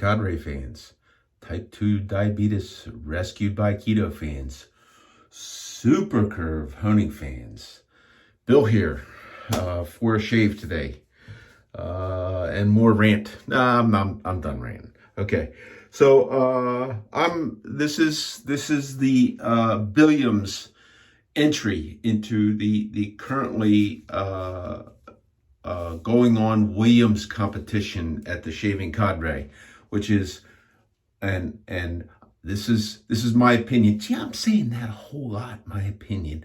Cadre fans, type 2 diabetes rescued by keto fans, super curve honing fans. Bill here for a shave today and more rant. Nah, I'm done ranting. Okay, so this is the Billiams entry into the currently going on Williams competition at the Shaving Cadre, which is and this is my opinion. Gee, I'm saying that a whole lot, my opinion.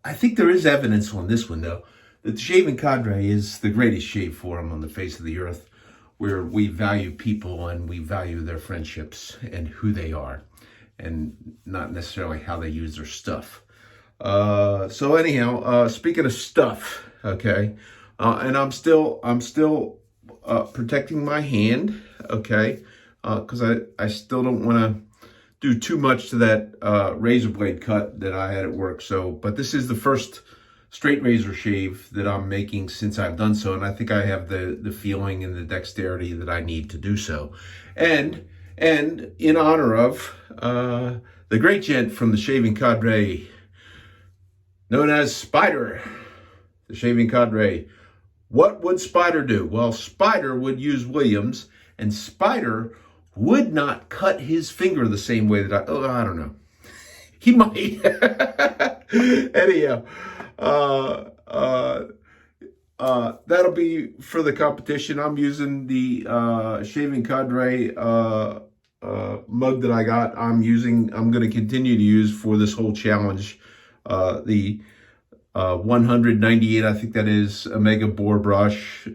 I think there is evidence on this one though that the Shaving Cadre is the greatest shave forum on the face of the earth, where we value people and we value their friendships and who they are, and not necessarily how they use their stuff. So anyhow, speaking of stuff, okay, and I'm still protecting my hand, okay, because I still don't want to do too much to that razor blade cut that I had at work. So, but this is the first straight razor shave that I'm making since I've done so, and I think I have the feeling and the dexterity that I need to do so. And in honor of the great gent from the Shaving Cadre, known as Spider, the Shaving Cadre. What would Spider do? Well, Spider would use Williams, and Spider would not cut his finger the same way that I don't know. He might. Anyhow, that'll be for the competition. I'm using the Shaving Cadre mug that I got. I'm going to continue to use for this whole challenge. The 198, I think that is, Omega Boar brush.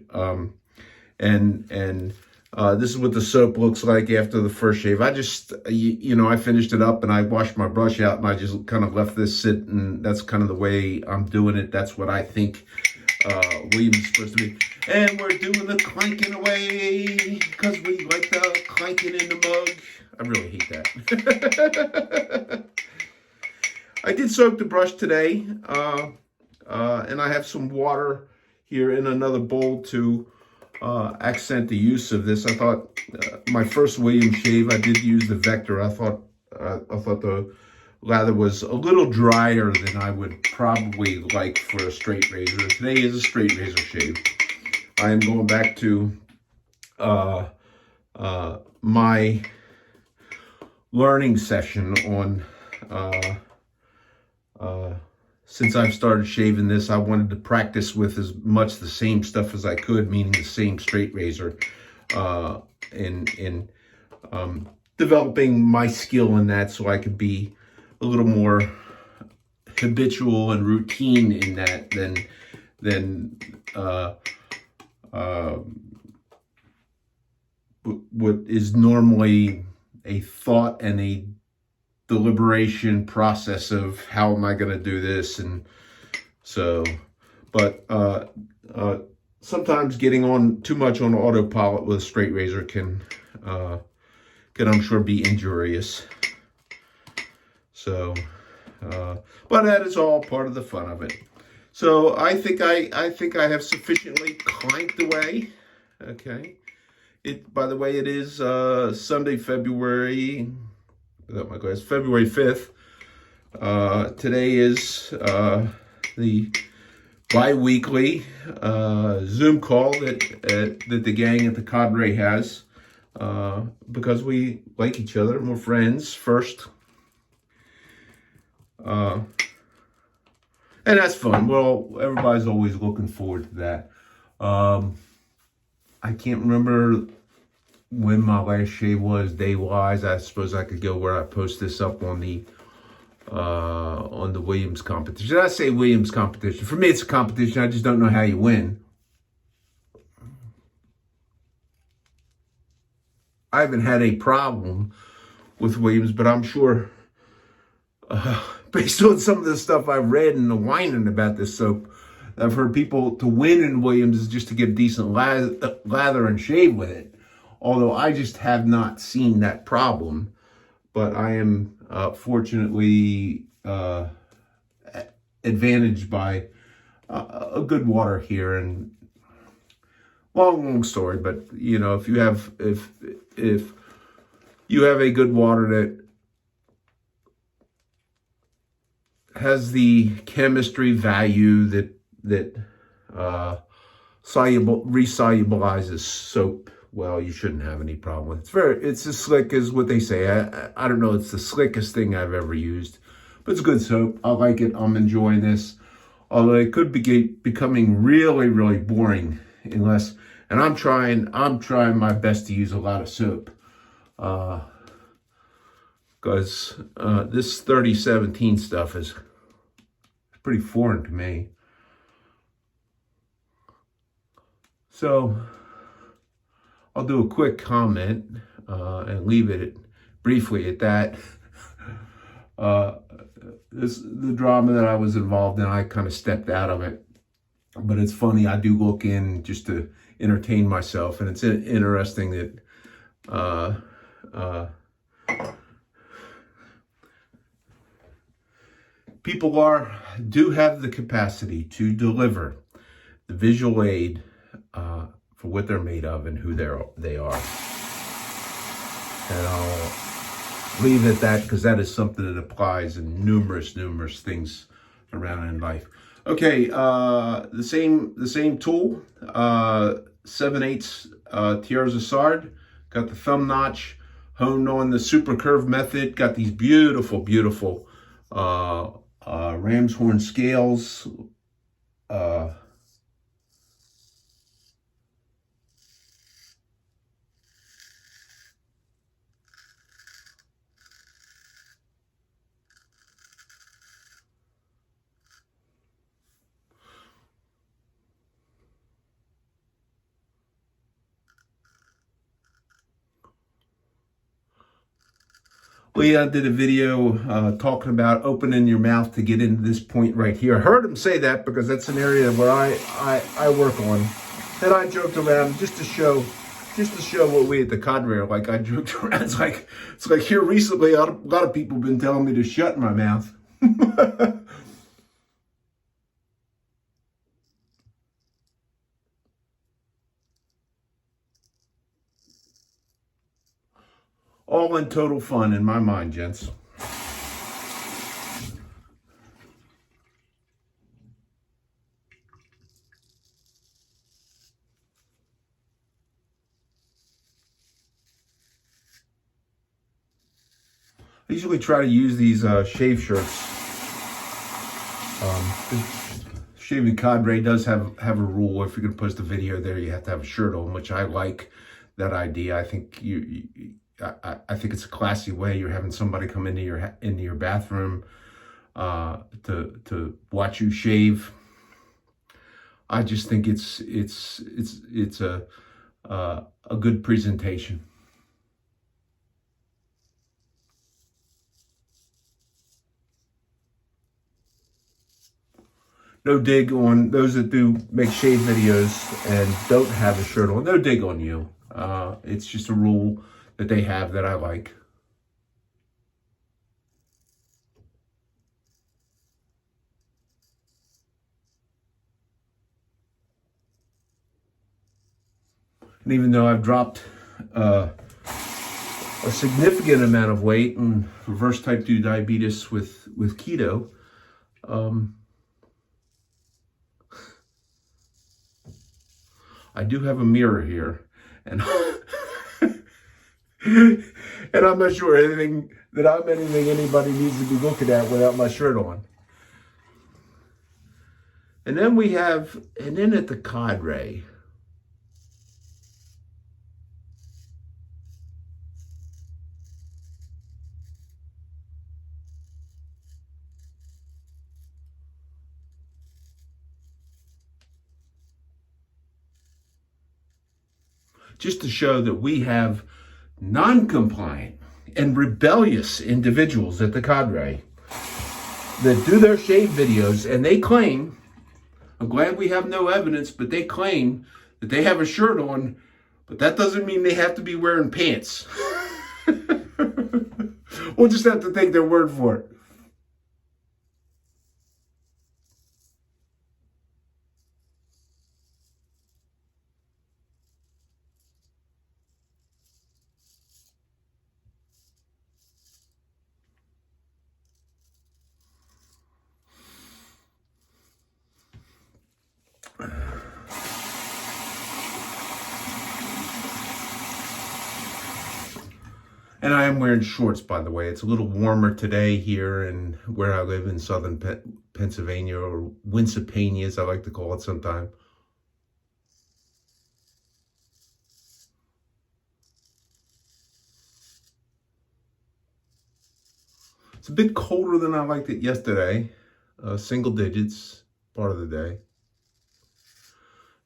And this is what the soap looks like after the first shave. I just, I finished it up and I washed my brush out and I just kind of left this sit, and that's kind of the way I'm doing it. That's what I think Williams is supposed to be. And we're doing the clanking away because we like the clanking in the mug. I really hate that. I did soak the brush today, and I have some water here in another bowl to accent the use of this. I thought my first Williams shave, I did use the Vector. I thought the lather was a little drier than I would probably like for a straight razor. Today is a straight razor shave. I am going back to my learning session on since I've started shaving this. I wanted to practice with as much the same stuff as I could, meaning the same straight razor, in developing my skill in that, so I could be a little more habitual and routine in that than what is normally a thought and a deliberation process of how am I going to do this. And so, but sometimes getting on too much on autopilot with a straight razor can I'm sure be injurious. So, but that is all part of the fun of it. So I think I have sufficiently clanked away. Okay. By the way, it is Sunday, February 5th. Today is the bi-weekly Zoom call that the gang at the Cadre has, because we like each other and we're friends first. And that's fun. Well, everybody's always looking forward to that. I can't remember when my last shave was day-wise. I suppose I could go where I post this up on the Williams competition. I say Williams competition. For me, it's a competition. I just don't know how you win. I haven't had a problem with Williams, but I'm sure, based on some of the stuff I've read and the whining about this soap, I've heard people to win in Williams is just to get decent lather and shave with it. Although I just have not seen that problem, but I am fortunately advantaged by a good water here. And long story, but if you have if you have a good water that has the chemistry value that resolubilizes soap, well, you shouldn't have any problem with it. It's as slick as what they say. I don't know, it's the slickest thing I've ever used, but it's good soap. I like it. I'm enjoying this. Although it could be becoming really, really boring unless, and I'm trying my best to use a lot of soap. Because this 3017 stuff is pretty foreign to me. So I'll do a quick comment and leave it briefly at that. The drama that I was involved in, I kind of stepped out of it. But it's funny, I do look in just to entertain myself, and it's interesting that people do have the capacity to deliver the visual aid for what they're made of and who they are. And I'll leave it at that, because that is something that applies in numerous things around in life. Okay, the same tool, 7/8 tiers of sard. Got the thumb notch honed on the super curve method. Got these beautiful ram's horn scales. We did a video talking about opening your mouth to get into this point right here. I heard him say that because that's an area where I work on. And I joked around just to show what we at the cadre are like. I joked around. It's like here recently, a lot of people have been telling me to shut my mouth. All in total fun in my mind, gents. I usually try to use these shave shirts. Shaving Cadre does have a rule. If you're going to post a video there, you have to have a shirt on, which I like that idea. I think I think it's a classy way. You're having somebody come into your bathroom to watch you shave. I just think it's a good presentation. No dig on those that do make shave videos and don't have a shirt on. No dig on you. It's just a rule that they have that I like. And even though I've dropped a significant amount of weight and reverse type 2 diabetes with keto, I do have a mirror here, and and I'm not sure anything anybody needs to be looking at without my shirt on. And then at the cadre, just to show that we have non-compliant and rebellious individuals at the cadre that do their shave videos, and they claim, I'm glad we have no evidence, but they claim that they have a shirt on, but that doesn't mean they have to be wearing pants. We'll just have to take their word for it. And I am wearing shorts, by the way. It's a little warmer today here in where I live in southern Pennsylvania, or Winsapania, as I like to call it sometimes. It's a bit colder than I liked it yesterday. Single digits part of the day.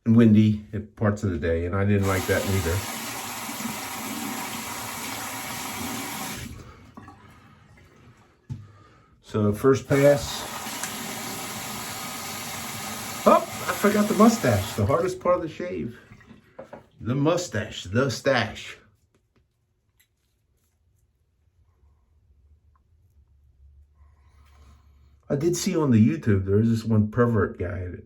And windy at parts of the day, and I didn't like that either. So first pass. Oh, I forgot the mustache. The hardest part of the shave. The mustache, the stash. I did see on the YouTube, there's this one pervert guy that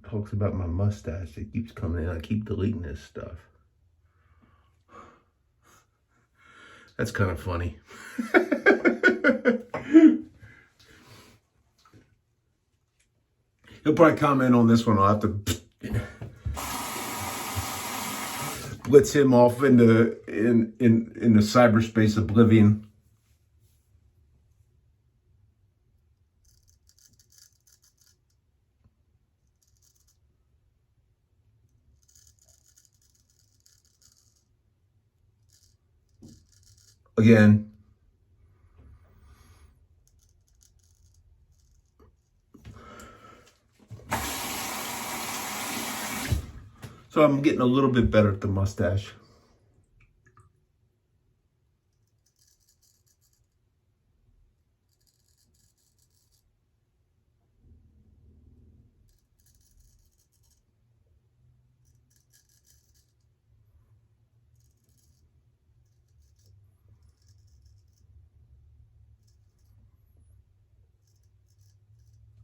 talks about my mustache. It keeps coming in. I keep deleting this stuff. That's kind of funny. He'll probably comment on this one. I'll have to blitz him off into in the cyberspace oblivion. Again, so I'm getting a little bit better at the mustache.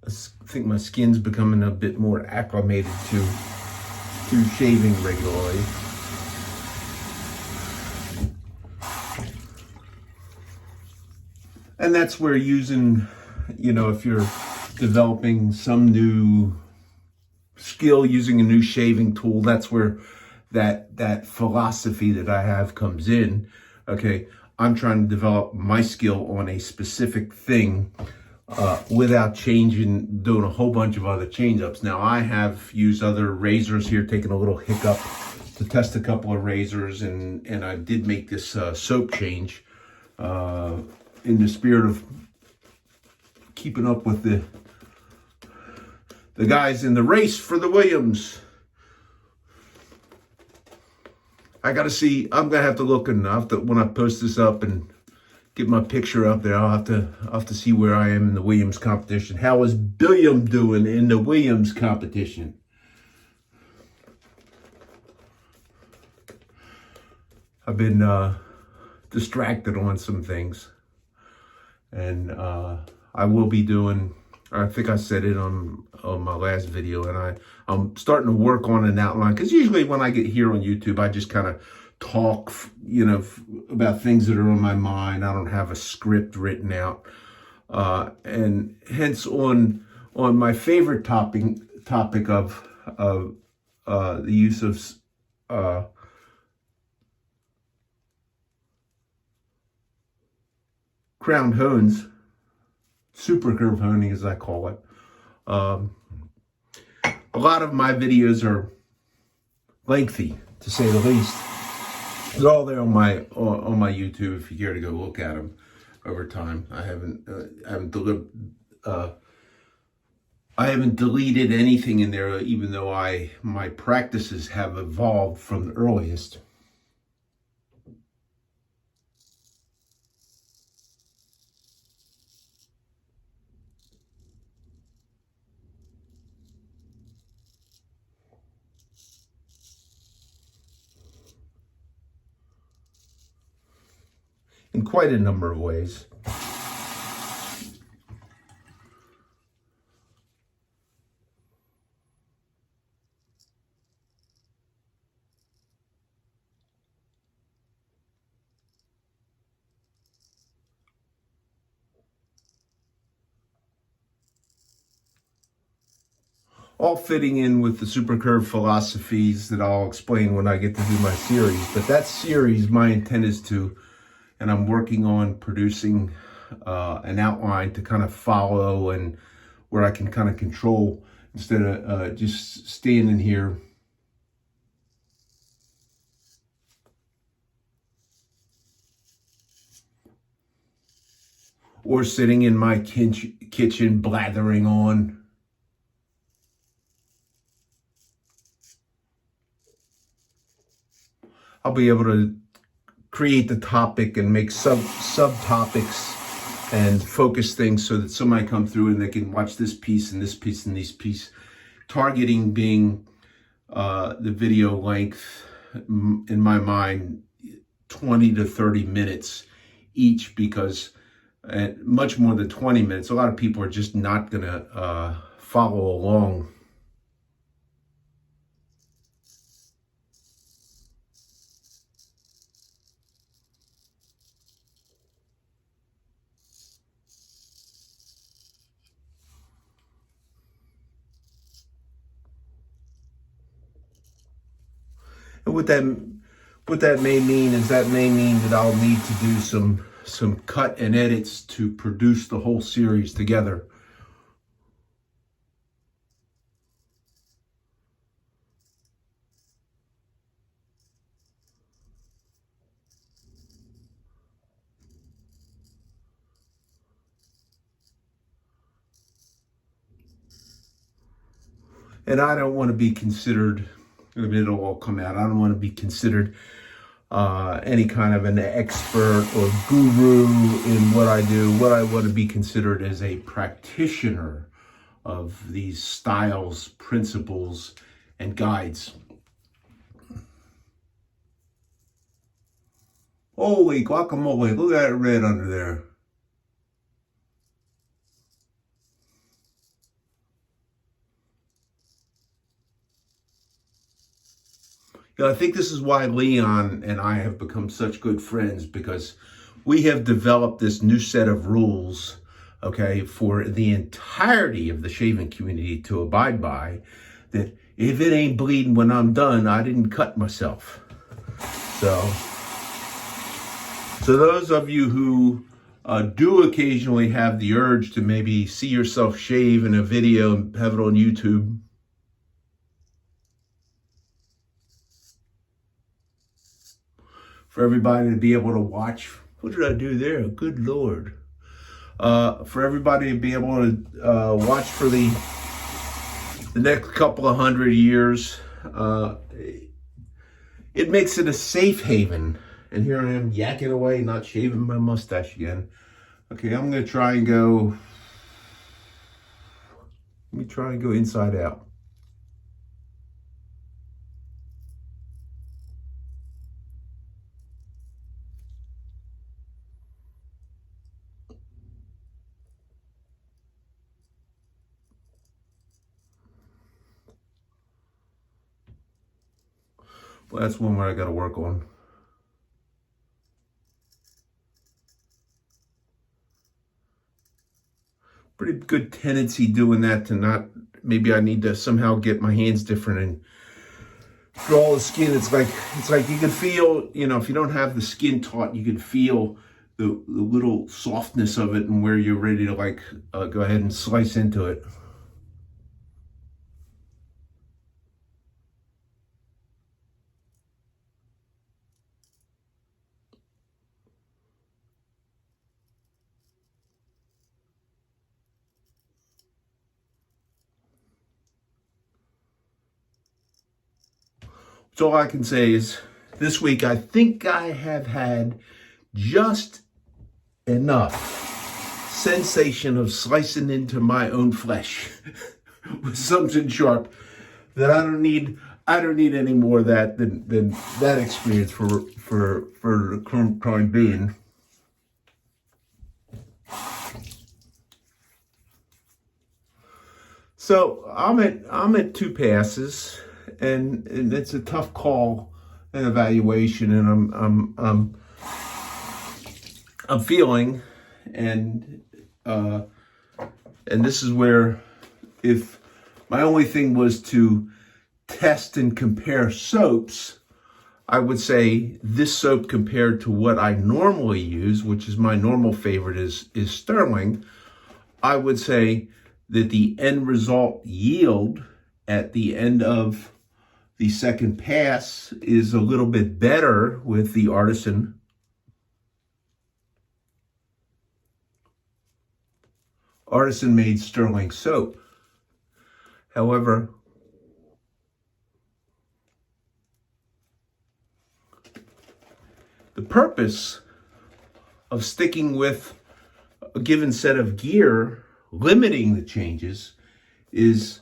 I think my skin's becoming a bit more acclimated to shaving regularly. And that's where using, if you're developing some new skill, using a new shaving tool, that's where that philosophy that I have comes in. Okay, I'm trying to develop my skill on a specific thing without doing a whole bunch of other change-ups. Now, I have used other razors here, taking a little hiccup to test a couple of razors, and I did make this soap change in the spirit of keeping up with the guys in the race for the Williams. I gotta see. I'm gonna have to look, and when I post this up and get my picture up there, I'll have to see where I am in the Williams competition. How is Billiams doing in the Williams competition? I've been distracted on some things, and I will be doing. I think I said it on my last video, and I'm starting to work on an outline, because usually when I get here on YouTube, I just kind of talk, about things that are on my mind. I don't have a script written out, and hence on my favorite topic of the use of crowned hones, super curve honing as I call it. A lot of my videos are lengthy, to say the least. They're all there on my YouTube if you care to go look at them over time. I haven't deleted anything in there, even though my practices have evolved from the earliest. In quite a number of ways. All fitting in with the super curve philosophies that I'll explain when I get to do my series. But that series, my intent is and I'm working on producing an outline to kind of follow, and where I can kind of control instead of just standing here. Or sitting in my kitchen blathering on. I'll be able to create the topic and make subtopics and focus things so that somebody come through and they can watch this piece and this piece and this piece. Targeting being the video length, in my mind, 20 to 30 minutes each, because much more than 20 minutes, a lot of people are just not going to follow along. And what that may mean is that I'll need to do some cut and edits to produce the whole series together. And I don't want to be considered, I mean, it'll all come out, I don't want to be considered any kind of an expert or guru in what I do. What I want to be considered as a practitioner of these styles, principles, and guides. Holy guacamole, look at that red under there. You know, I think this is why Leon and I have become such good friends, because we have developed this new set of rules, okay, for the entirety of the shaving community to abide by, that if it ain't bleeding when I'm done, I didn't cut myself. So those of you who do occasionally have the urge to maybe see yourself shave in a video and have it on YouTube, for everybody to be able to watch. What did I do there? Good Lord. For everybody to be able to watch for the next couple of 100 years. It makes it a safe haven. And here I am yakking away, not shaving my mustache again. Okay, I'm going to try and go. Let me try and go inside out. Well, that's one where I got to work on. Pretty good tendency doing that to not, maybe I need to somehow get my hands different and draw the skin. It's like you can feel, you know, if you don't have the skin taut, you can feel the little softness of it and where you're ready to like go ahead and slice into it. So all I can say is this week, I think I have had just enough sensation of slicing into my own flesh with something sharp that I don't need any more of that than that experience for the current time being. So I'm at 2 passes. And it's a tough call and evaluation, and I'm feeling, and this is where, if my only thing was to test and compare soaps, I would say this soap compared to what I normally use, which is my normal favorite is Sterling, I would say that the end result yield at the end of the second pass is a little bit better with the artisan made Sterling soap. However, the purpose of sticking with a given set of gear, limiting the changes, is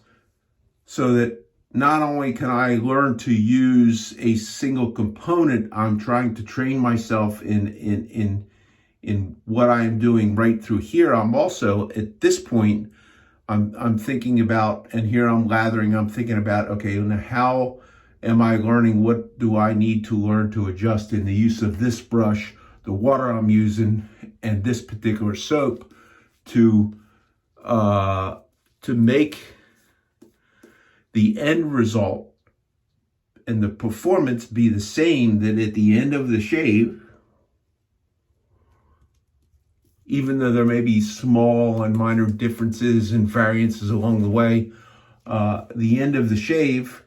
so that not only can I learn to use a single component, I'm trying to train myself in what I am doing right through here. I'm also at this point, I'm thinking about, and here I'm lathering, I'm thinking about, okay, now how am I learning? What do I need to learn to adjust in the use of this brush, the water I'm using, and this particular soap to make the end result and the performance be the same, that at the end of the shave, even though there may be small and minor differences and variances along the way, the end of the shave,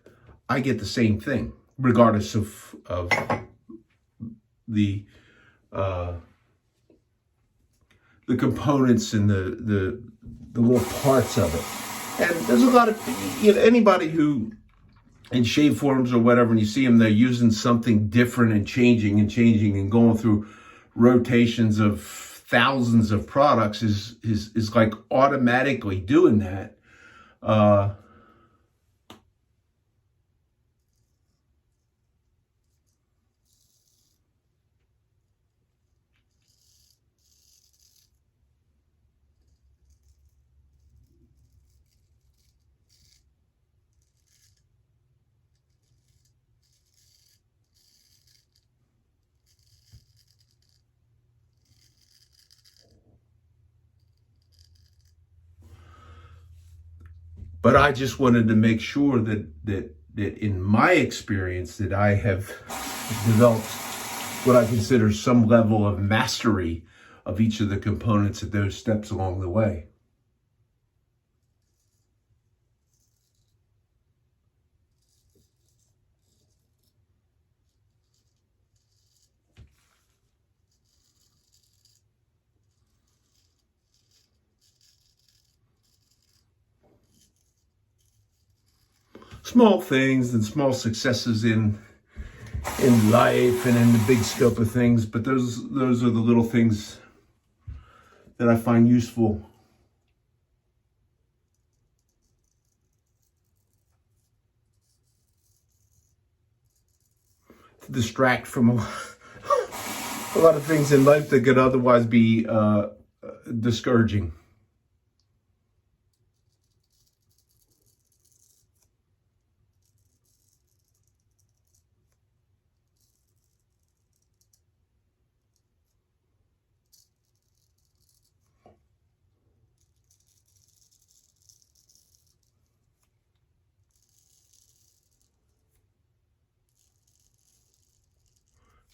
I get the same thing, regardless of the components and the little parts of it. And there's a lot of, anybody who in shave forums or whatever, and you see them, they're using something different and changing and going through rotations of thousands of products is like automatically doing that. But I just wanted to make sure that in my experience that I have developed what I consider some level of mastery of each of the components at those steps along the way. Small things and small successes in life and in the big scope of things, but those are the little things that I find useful to distract from a lot of things in life that could otherwise be discouraging.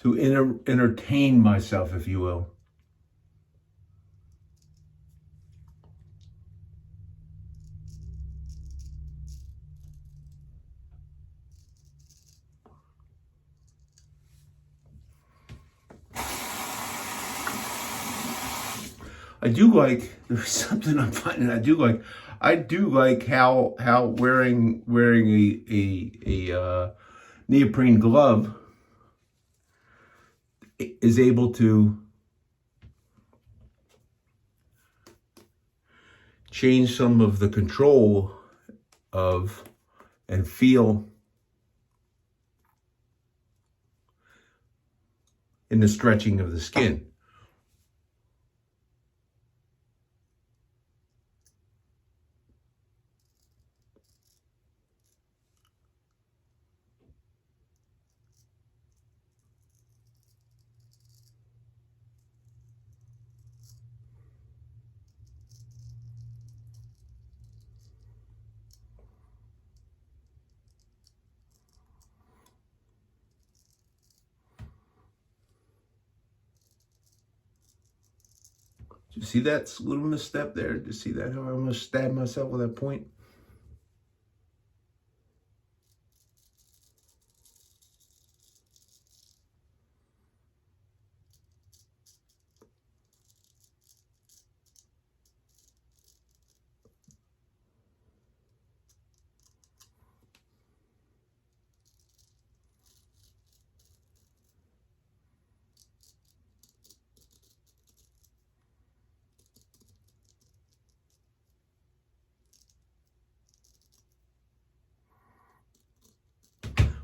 To entertain myself, if you will. I do like, there's something I'm finding I do like how wearing a neoprene glove is able to change some of the control of and feel in the stretching of the skin. you see that little misstep there? Did you see that, how I almost stabbed myself with that point?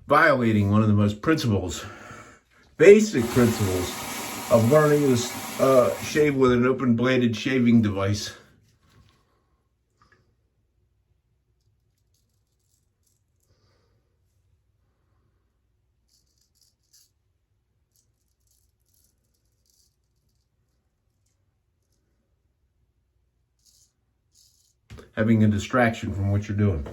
Violating one of the most basic principles of learning to shave with an open-bladed shaving device. Having a distraction from what you're doing.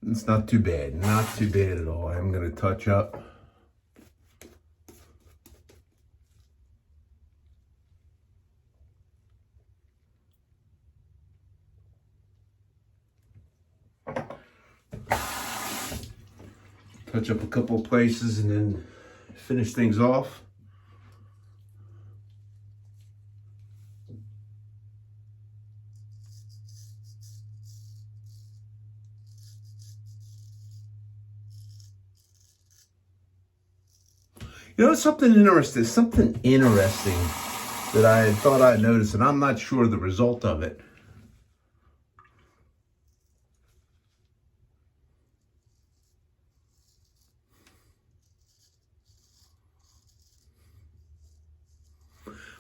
It's not too bad, not too bad at all. I'm going to touch up. Touch up a couple of places and then finish things off. You know, something interesting that I thought I'd noticed, and I'm not sure the result of it.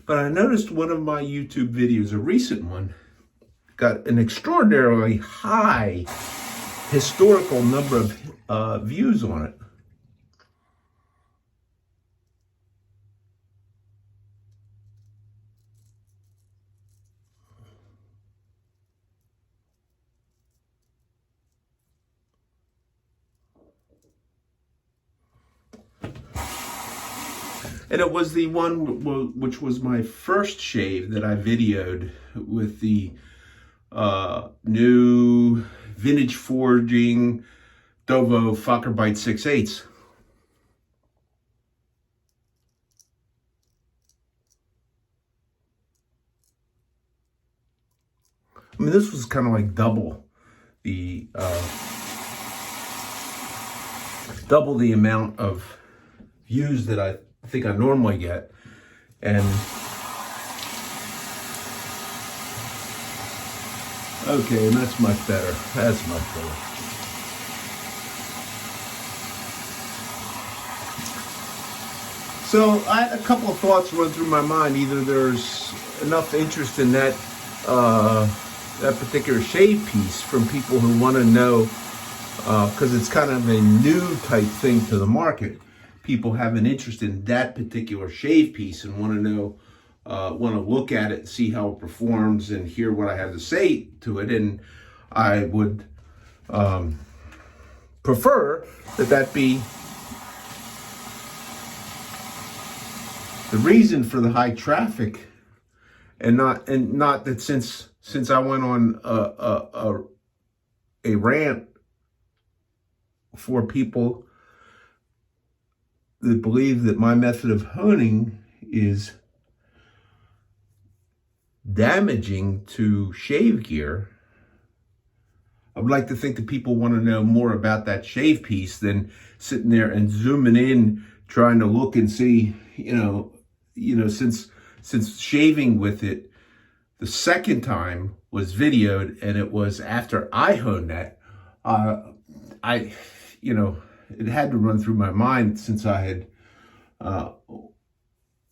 But I noticed one of my YouTube videos, a recent one, got an extraordinarily high historical number of views on it. And it was the one which was my first shave that I videoed with the new vintage forging Dovo Fockerbite 6/8. I mean, this was kind of like double the amount of views that I think I normally get. And okay, and that's much better. That's much better. So I had a couple of thoughts run through my mind. Either there's enough interest in that that particular shave piece from people who want to know, because it's kind of a new type thing to the market. People have an interest in that particular shave piece and want to know, want to look at it and see how it performs and hear what I have to say to it. And I would prefer that be the reason for the high traffic, and not that since I went on a rant for people that believe that my method of honing is damaging to shave gear. I would like to think that people want to know more about that shave piece than sitting there and zooming in, trying to look and see, since shaving with it the second time was videoed, and it was after I honed that, it had to run through my mind, since I had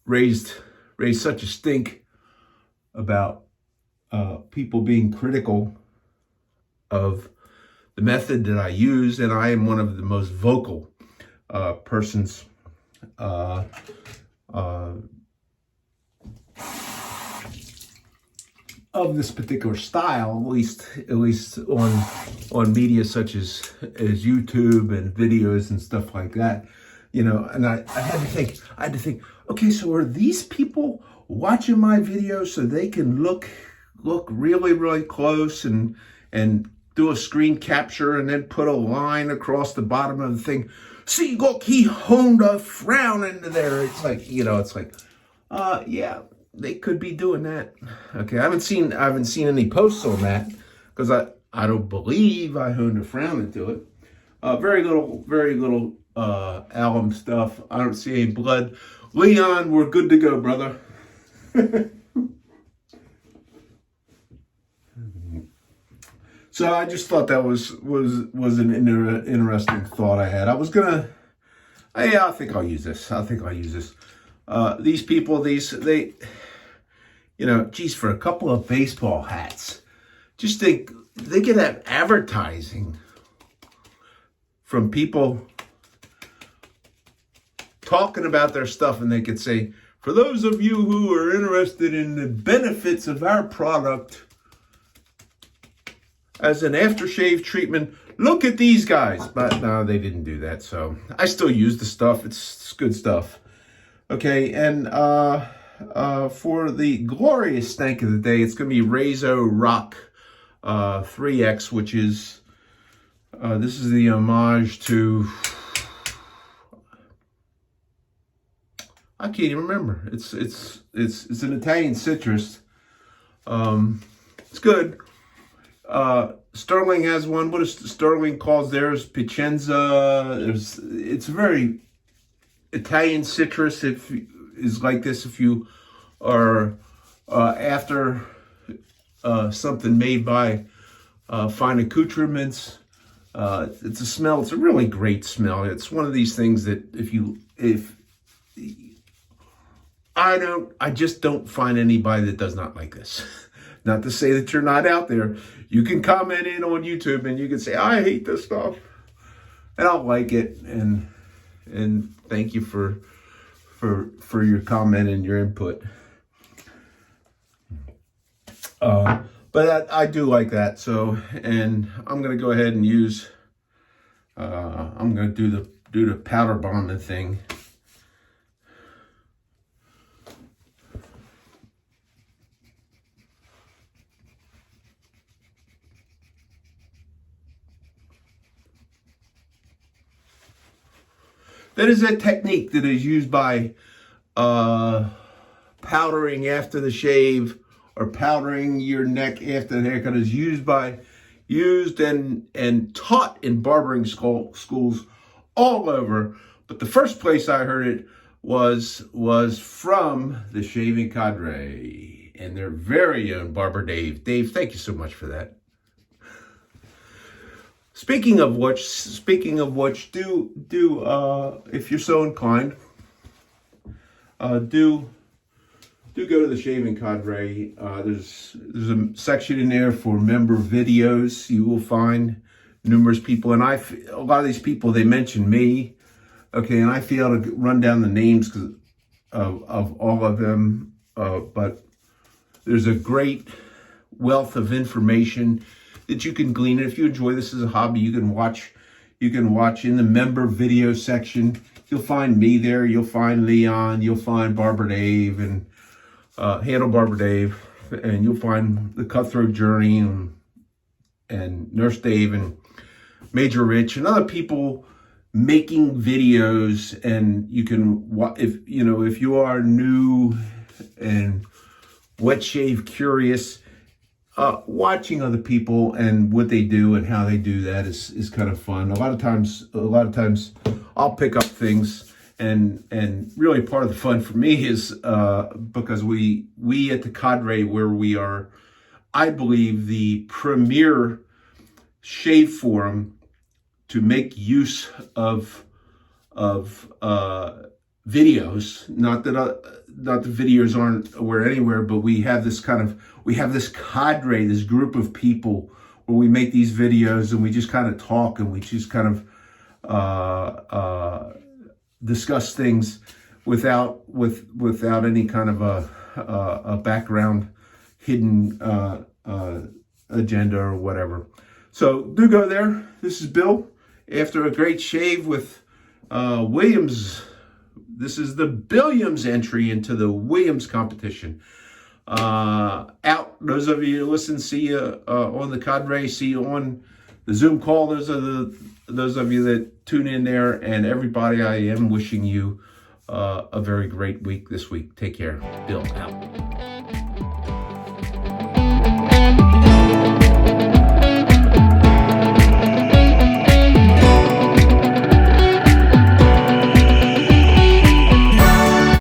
raised such a stink about people being critical of the method that I use, and I am one of the most vocal persons of this particular style, at least on media such as YouTube and videos and stuff like that, And I had to think, okay, so are these people watching my videos so they can look really, really close and do a screen capture and then put a line across the bottom of the thing? See, look, he honed a frown into there. It's like, yeah. They could be doing that. Okay, I haven't seen any posts on that because I don't believe I honed a frown into it. Very little alum stuff. I don't see any blood. Leon, we're good to go, brother. So I just thought that was an interesting thought I had. I think I'll use this. These people, geez, for a couple of baseball hats, just think they could have advertising from people talking about their stuff, and they could say, for those of you who are interested in the benefits of our product as an aftershave treatment, look at these guys. But no, they didn't do that, so I still use the stuff. It's good stuff. Okay, and for the glorious stank of the day, it's going to be Rezo Rock 3X, which is, this is the homage to, I can't even remember. It's an Italian citrus. It's good. Sterling has one. What is Sterling calls theirs? Picenza. It's a very Italian citrus. Is like this if you are after something made by fine accoutrements. It's a smell. It's a really great smell. It's one of these things that I just don't find anybody that does not like this. Not to say that you're not out there. You can comment in on YouTube and you can say, I hate this stuff, and I'll like it. And thank you for your comment and your input. But I do like that. So, and I'm gonna go ahead and use. I'm gonna do the powder bonding thing. That is a technique that is used by powdering after the shave or powdering your neck after the haircut. Is used and taught in barbering schools all over. But the first place I heard it was from the Shaving Cadre and their very own Barber Dave. Dave, thank you so much for that. Speaking of which, do if you're so inclined, do go to the Shaving Cadre. There's a section in there for member videos. You will find numerous people, and a lot of these people, they mention me. Okay, and I fail to run down the names of all of them, but there's a great wealth of information that you can glean. And if you enjoy this as a hobby, you can watch in the member video section. You'll find me there. You'll find Leon. You'll find Barber Dave and Handle Barber Dave, and you'll find the Cutthroat Journey and Nurse Dave and Major Rich and other people making videos. And you can, if you are new and wet shave curious, watching other people and what they do and how they do that is kind of fun. A lot of times I'll pick up things, and really part of the fun for me is because we at the Cadre, where we are, I believe, the premier shave forum to make use of videos. Not the videos aren't aware anywhere, but we have this cadre, this group of people where we make these videos and we just kind of talk and we just kind of discuss things without any kind of a background hidden agenda or whatever. So do go there. This is Bill. After a great shave with Williams, this is the Billiams entry into the Williams competition. Out. Those of you who listen, see you on the Cadre. See you on the Zoom call. Those of you that tune in there, and everybody. I am wishing you a very great week this week. Take care. Bill out.